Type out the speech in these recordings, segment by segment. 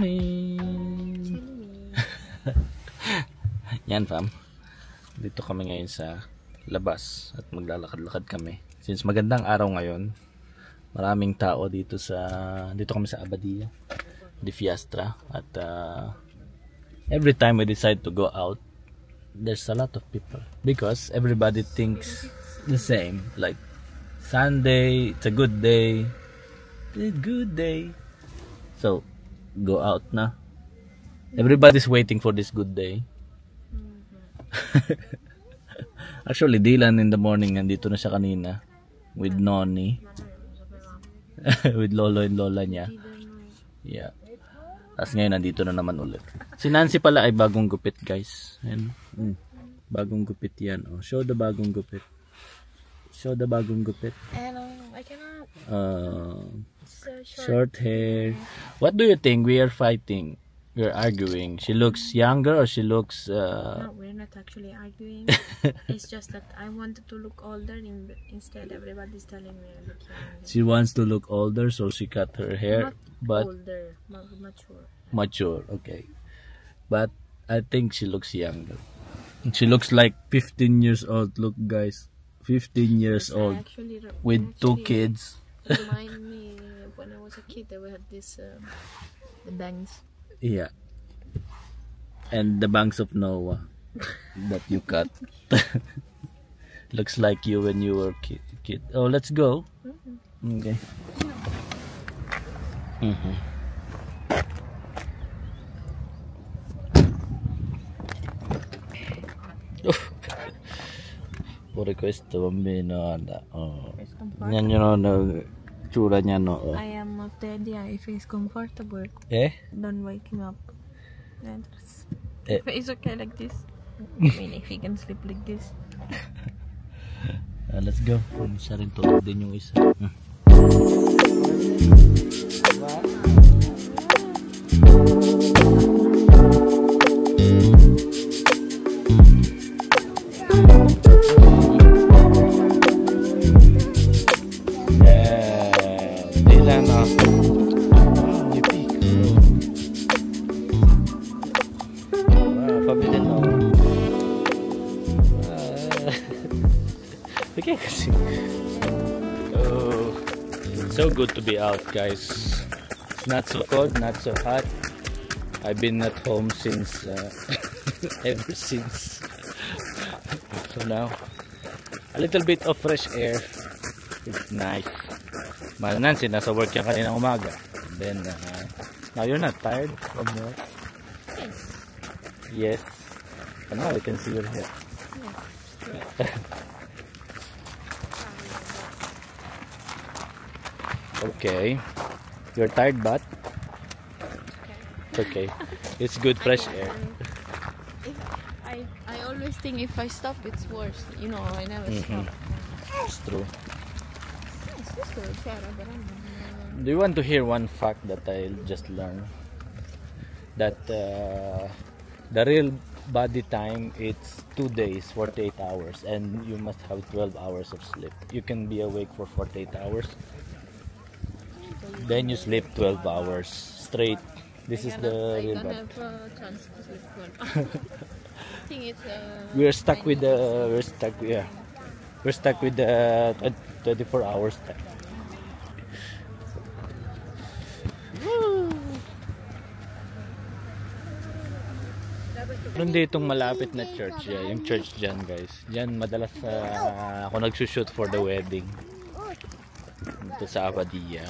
me. Yan fam. Dito kami ngayon sa labas at maglalakad-lakad kami. Since magandang araw ngayon, maraming tao dito kami sa Abadia de Fiestra at every time we decide to go out, there's a lot of people because everybody thinks the same, like Sunday, it's a good day. So go out na. Everybody's waiting for this good day. Actually, Dylan in the morning nandito na siya kanina with Noni. With Lolo and Lola niya. Yeah. Tapos ngayon nandito na naman ulit. Si Nancy pala ay bagong gupit, guys. Ayan. Bagong gupit yan. Oh, show the bagong gupit. Show the bagong gupit. Hello, I cannot. So short hair. What do you think? We are fighting. We're arguing. She looks younger or she looks... No, we're not actually arguing. It's just that I wanted to look older. Instead, everybody's telling me I look younger. She wants to look older, so she cut her hair. Not older, mature. Mature, okay. But I think she looks younger. She looks like 15 years old. Look, guys. 15 years old. With two kids. Remind me when I was a kid, I had this the bangs. Yeah. And the banks of Noah that you cut. Looks like you when you were kid. Oh, let's go. Okay. Pure questo bambino anda. Oh. Yan yun tsura niya no. Oh. I am of the idea if he's comfortable. Don't wake him up. If it's okay like this. I mean, if he can sleep like this. Let's go. Isa rin tulog din yung isa. Oh, so good to be out, guys. It's not so cold, not so hot. I've been at home since ever since. So now a little bit of fresh air. It's nice. Nancy nasa work yan kanina umaga. And then now you're not tired from work? Yes. And now I can see your hair. Okay, you're tired, but it's okay. It's good fresh air. I always think if I stop, it's worse. You know, I never stop. It's true. Do you want to hear one fact that I just learned? That the real body time it's 2 days, 48 hours, and you must have 12 hours of sleep. You can be awake for 48 hours. Then you sleep 12 hours straight. This is the real body. I don't have a chance to sleep 12 hours. I think it's we're stuck with the 24 hours time. Meron ditong malapit na church, yung church dyan, guys. Dyan madalas ako nagsushoot for the wedding dito sa Abadia.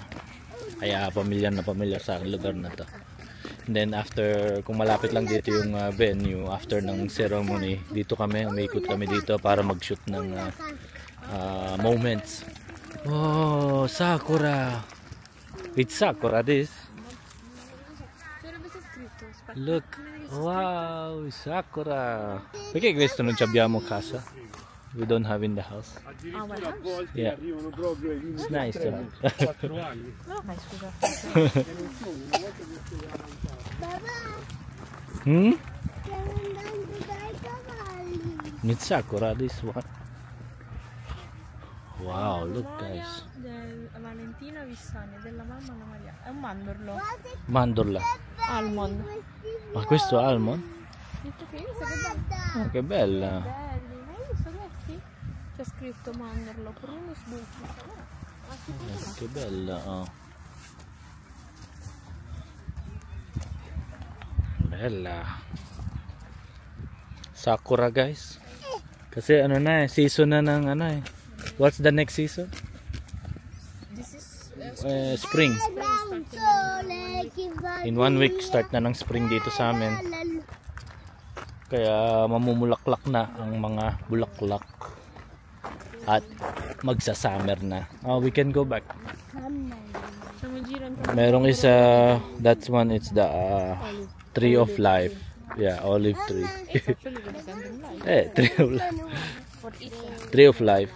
Kaya pamilyar na pamilyar sa lugar na to. And then after, kung malapit lang dito yung venue, after ng ceremony, dito kami, umikot kami dito para mag-shoot ng moments. Oh, Sakura! It's Sakura this. Look! Wow! Sakura! Perché questo non ci abbiamo casa? We don't have in the house. Yeah. It's nice. It's Sakura this one. Wow, look guys. Del Valentino Vissani, della mamma Maria. È un mandorlo. Mandorla. almond. Ma questo è almond? Oh, che bella. C'è scritto mandarlo, prunus buchi. Che bella, oh. Bella. Sakura guys. Kasi ano na eh, season na ng ano eh. What's the next season? This is Spring. In 1 week start na ng spring dito sa amin. Kaya mamumulaklak na ang mga bulaklak. At magsa-summer na. Oh, we can go back. Merong isa, that's one, it's the tree of life. Yeah, olive tree. Tree of life. Tree of life.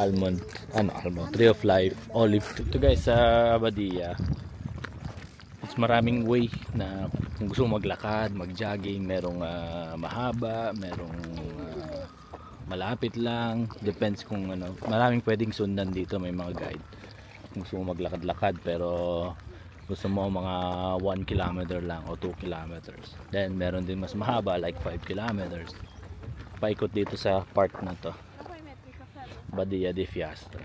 Almond. Almond. Tree of life. Olive tree. Ito guys, sa Abadia. It's maraming way na kung gusto maglakad, mag-jogging, merong mahaba, merong malapit lang, depends kung ano, maraming pwedeng sundan dito, may mga guide kung gusto mo maglakad-lakad, pero gusto mo mga 1 kilometer lang o 2 kilometers. Then meron din mas mahaba like 5 kilometers. Paikot dito sa part na to, Badia de Fiastra.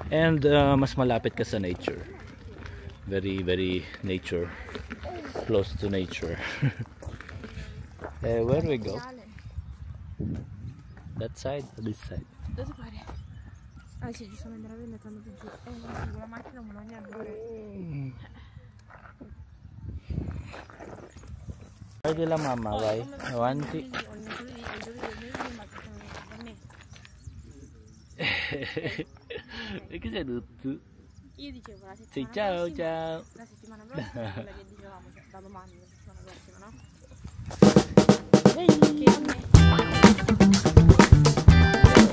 And mas malapit ka sa nature, very very nature, close to nature. Where we go? That side or this side? Dove pare? Ah sì, ci sono andare a tanto più giù. Non la macchina non mi andare. Pwede lang mama, why? Wanti. E che sei tutto? Io dicevo la settimana Sì, ciao ciao. La settimana prossima, quella che dicevamo, cioè, da domani, la settimana prossima, no? Che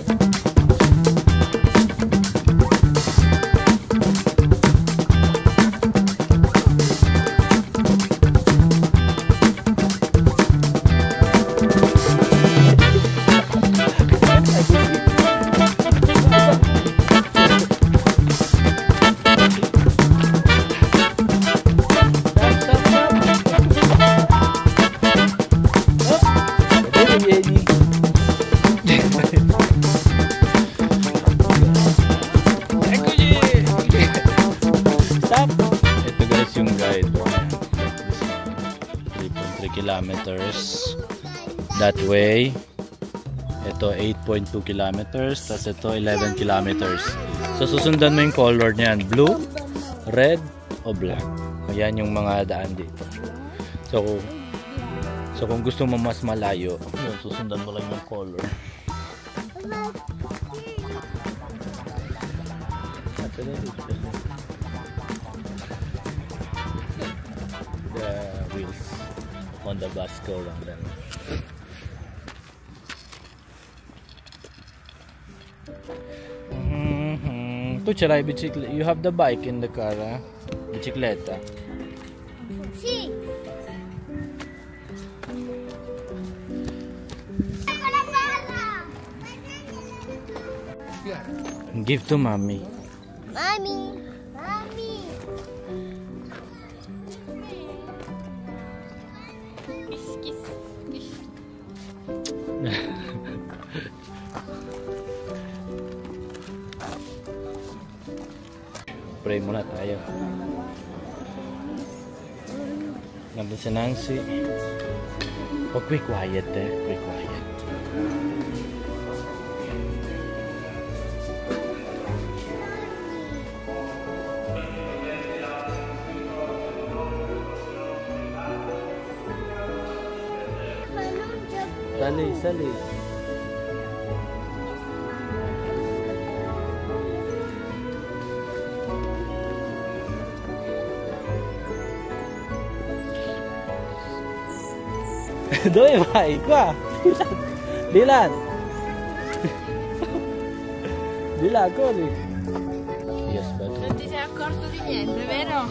a me kilometers that way. Ito 8.2 kilometers, tas ito 11 kilometers. So susundan mo yung color niyan, blue, red o black. Ayan yung mga daan dito. So kung gusto mo mas malayo, yun, susundan mo lang yung color. The wheels on the bus go lang then. Tu ce l'hai bicicletta? You have the bike in the car, eh? Bicicletta? Sì. Give to mommy. Mommy. Mommy. Kiss, kiss, kiss. Pray muna tayo. Nandun si Nancy. Oh, be quiet eh. Be quiet. Sali, sali. Dove vai? Qua? Di là. Di là, corri. Io aspetto. Non ti sei accorto di niente, vero?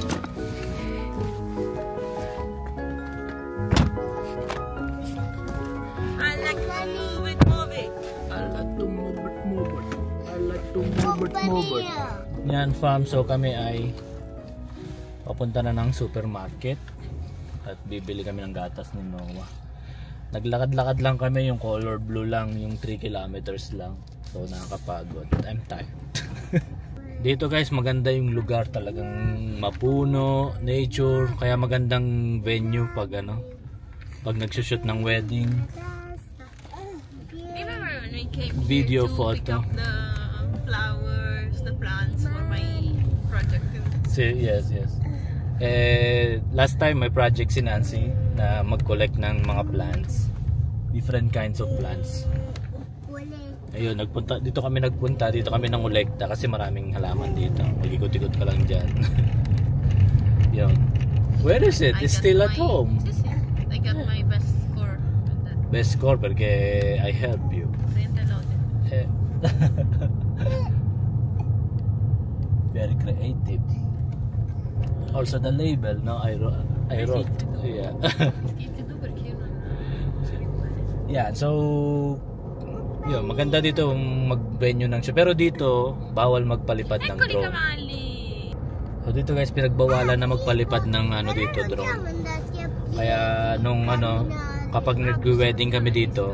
I like to move it, move it. I like to move it, move it. I like to move it, move it. Yan fam, so kami ay Papunta na ng supermarket at bibili kami ng gatas ni Noah. Naglakad-lakad lang kami, yung color blue lang, yung 3 kilometers lang. So nakakapagod. I'm tired. Dito guys, maganda yung lugar, talagang mapuno, nature, kaya magandang venue pag pag nagsushoot ng wedding. Remember when we came Video here to photo. pick up the flowers, the plants for my project? Yes. Last time may project si Nancy na mag-collect ng mga plants, different kinds of plants. Ayun, dito kami nangolekta kasi maraming halaman dito. Mag-ikot-ikot ka lang dyan. Yun. Where is it? It's still at home. I got my best score with that. Best score perché I help you. Very creative. Also the label, no? I wrote. Yeah. Yeah, so yun, maganda dito mag-venue ng show. Pero dito, bawal magpalipad ng drone. So dito guys, pinagbawalan na magpalipad ng dito, drone. Kaya nung kapag nag-wedding kami dito,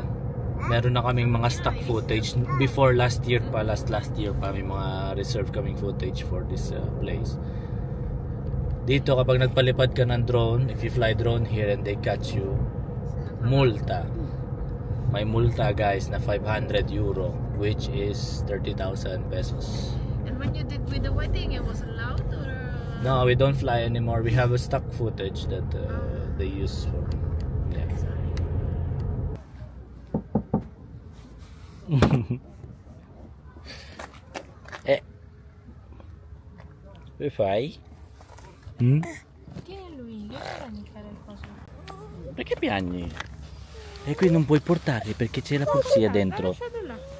meron na kaming mga stock footage. Before last year pa may mga reserve kaming footage for this place. Dito kapag nagpalipad ka ng drone, if you fly drone here and they catch you, multa. May multa guys na 500 euro, which is 30,000 pesos. And when you did with the wedding, it was allowed or? No, we don't fly anymore. We have a stock footage that they use for. Yeah. Wi-Fi? Tieni lui, io non fare il coso. Perché piangi? E qui non puoi portarli perché c'è la polizia dentro.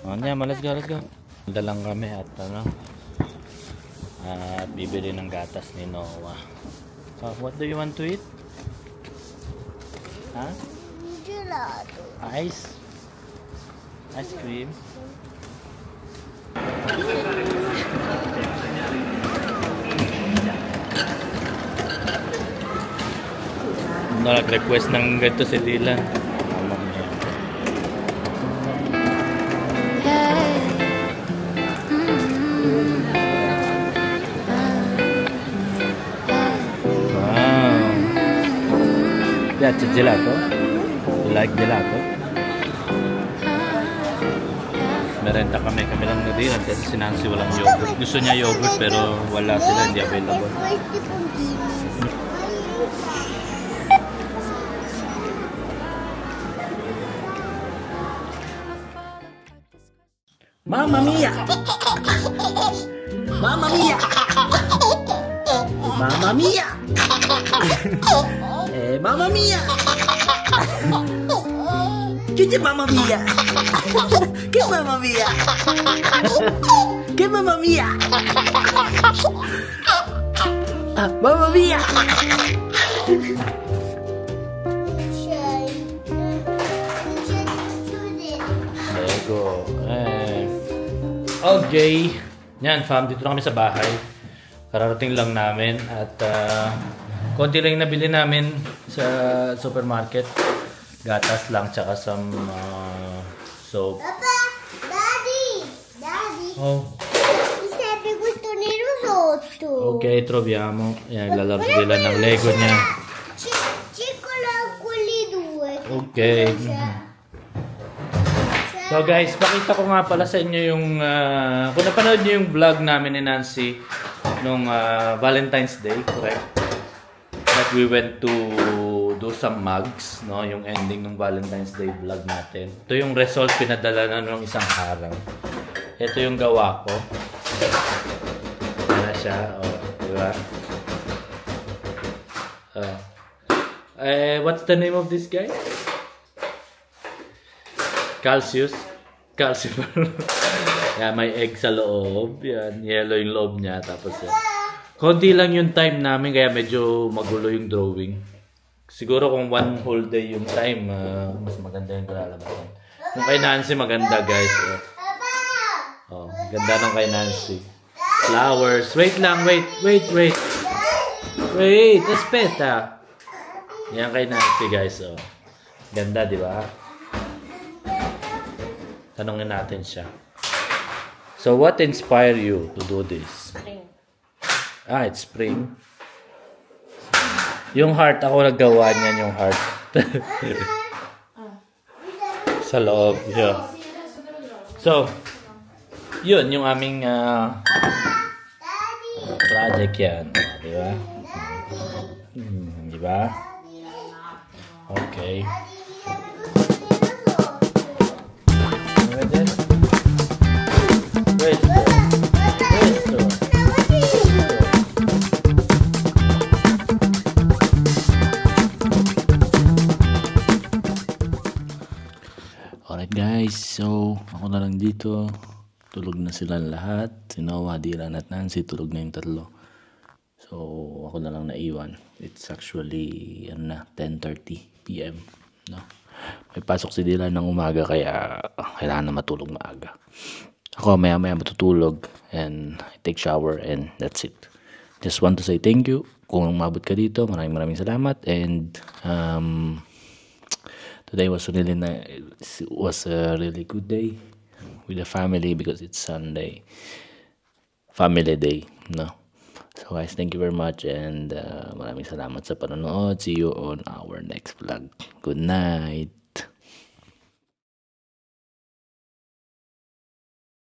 Andiamo, let's go. Dalang kami at at bibili ng gatas ni Noah. What do you want to eat? Huh? Gelato. Ice cream. Nag-request ng ganito si Dylan. Piace gelato? You like gelato? Merenda kami lang na Dylan kasi si Nancy walang yogurt. Gusto niya yogurt pero wala sila, hindi available. Mamma mia! Mamma mia! Mamma mia! Mamma mia! Che mamma mia! Che mamma mia! Che mamma mia! Mamma mia! Lego. Okay. Yan fam, dito na kami sa bahay. Kararating lang namin at konti lang yung nabili namin sa supermarket. Gatas lang tsaka some soap. Papa, Daddy. Oh. Mi serve questo nero sotto. Ok, troviamo. Yan, lalaro sila ng Lego niya. Circola quelli due. Ok. So guys, pakita ko nga pala sa inyo yung kung napanood nyo yung vlog namin ni Nancy nung Valentine's Day, correct? That we went to do some mugs, no? Yung ending ng Valentine's Day vlog natin. Ito yung result, pinadala na nung isang araw. Ito yung gawa ko. Yan siya, oh, diba? What's the name of this guy? Calcius. Yan, may egg sa loob. Yan, yellow yung loob niya. Tapos yan. Konti lang yung time namin kaya medyo magulo yung drawing. Siguro kung one whole day yung time, mas maganda yung kalalabasan. Yung kay Nancy maganda guys. Oh, ganda nung kay Nancy. Flowers. Wait lang, wait. Wait, aspetta. Yan kay Nancy, guys. Oh. Ganda, di ba? Tanungin natin siya. So, what inspired you to do this? Spring. It's spring. Yung heart, ako naggawa niyan yung heart. Sa loob, yeah. So, yun, yung aming project yan. Di ba? Di ba? Okay. Alright guys, so ako na lang dito. Tulog na silang lahat. Si Noah, Dylan at Nancy, tulog na yung tatlo. So ako na lang naiwan. It's actually 10:30 PM. No? May pasok si Dylan ng umaga kaya kailangan na matulog maaga. Ako maya matutulog and I take shower and that's it. Just want to say thank you. Kung umabot ka dito, maraming salamat and today was a really good day with the family because it's Sunday, family day, no? So guys, thank you very much and maraming salamat sa panonood. See you on our next vlog. Good night.